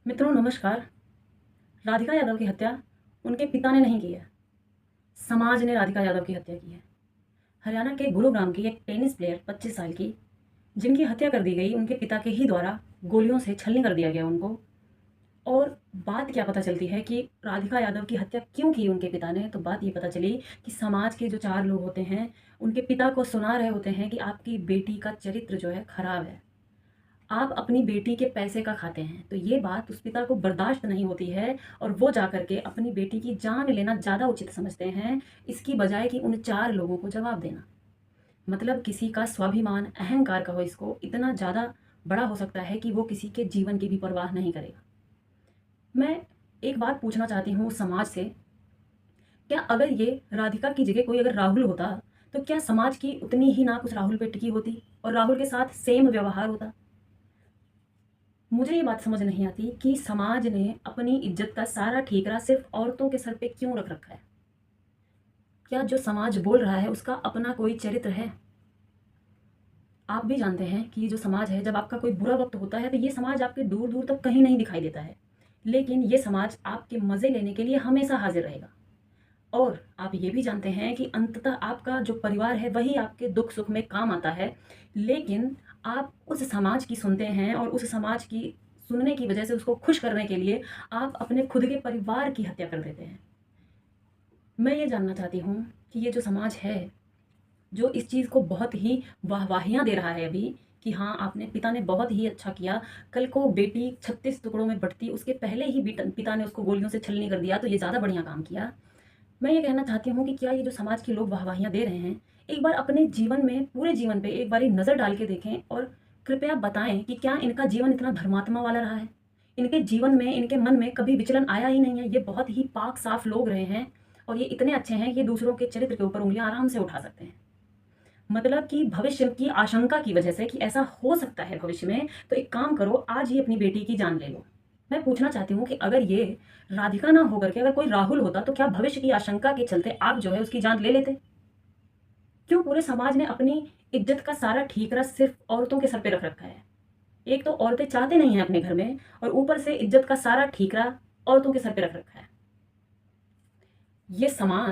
मित्रों नमस्कार। राधिका यादव की हत्या उनके पिता ने नहीं की है, समाज ने राधिका यादव की हत्या की है। हरियाणा के गुरुग्राम की एक टेनिस प्लेयर 25 साल की, जिनकी हत्या कर दी गई उनके पिता के ही द्वारा, गोलियों से छलनी कर दिया गया उनको। और बात क्या पता चलती है कि राधिका यादव की हत्या क्यों की उनके पिता ने, तो बात ये पता चली कि समाज के जो 4 लोग होते हैं, उनके पिता को सुना रहे होते हैं कि आपकी बेटी का चरित्र जो है खराब है, आप अपनी बेटी के पैसे का खाते हैं। तो ये बात उस पिता को बर्दाश्त नहीं होती है और वो जाकर के अपनी बेटी की जान लेना ज़्यादा उचित समझते हैं, इसकी बजाय कि उन 4 लोगों को जवाब देना। मतलब किसी का स्वाभिमान, अहंकार कहो इसको, इतना ज़्यादा बड़ा हो सकता है कि वो किसी के जीवन की भी परवाह नहीं करेगा। मैं एक बात पूछना चाहती हूँ समाज से, क्या अगर ये राधिका की जगह कोई अगर राहुल होता, तो क्या समाज की उतनी ही नाक उस राहुल पे टिकी होती और राहुल के साथ सेम व्यवहार होता? मुझे ये बात समझ नहीं आती कि समाज ने अपनी इज्जत का सारा ठीकरा सिर्फ औरतों के सर पे क्यों रख रखा है? क्या जो समाज बोल रहा है उसका अपना कोई चरित्र है? आप भी जानते हैं कि ये जो समाज है, जब आपका कोई बुरा वक्त होता है तो ये समाज आपके दूर दूर तक कहीं नहीं दिखाई देता है, लेकिन ये समाज आपके मज़े लेने के लिए हमेशा हाजिर रहेगा। और आप ये भी जानते हैं कि अंततः आपका जो परिवार है वही आपके दुख सुख में काम आता है, लेकिन आप उस समाज की सुनते हैं और उस समाज की सुनने की वजह से उसको खुश करने के लिए आप अपने खुद के परिवार की हत्या कर देते हैं। मैं ये जानना चाहती हूँ कि ये जो समाज है, जो इस चीज़ को बहुत ही वाहवाहियाँ दे रहा है अभी, कि हाँ आपने, पिता ने बहुत ही अच्छा किया, कल को बेटी 36 टुकड़ों में बँटती उसके पहले ही पिता ने उसको गोलियों से छलनी कर दिया, तो ये ज़्यादा बढ़िया काम किया। मैं ये कहना चाहती हूँ कि क्या ये जो समाज के लोग वाहवाहियाँ दे रहे हैं, एक बार अपने जीवन में, पूरे जीवन पे एक बारी नज़र डाल के देखें और कृपया बताएँ कि क्या इनका जीवन इतना धर्मात्मा वाला रहा है? इनके जीवन में, इनके मन में कभी विचलन आया ही नहीं है। ये बहुत ही पाक साफ लोग रहे हैं और ये इतने अच्छे हैं कि दूसरों के चरित्र के ऊपर उँगलियाँ आराम से उठा सकते हैं। मतलब कि भविष्य की आशंका की वजह से कि ऐसा हो सकता है भविष्य में, तो एक काम करो, आज ही अपनी बेटी की जान ले लो। मैं पूछना चाहती हूँ कि अगर ये राधिका ना होकर के अगर कोई राहुल होता, तो क्या भविष्य की आशंका के चलते आप जो है उसकी जान ले लेते? क्यों पूरे समाज ने अपनी इज्जत का सारा ठीकरा सिर्फ औरतों के सर पे रख रखा है? एक तो औरतें चाहते नहीं हैं अपने घर में, और ऊपर से इज्जत का सारा ठीकरा औरतों के सर पे रख रखा है। ये समाज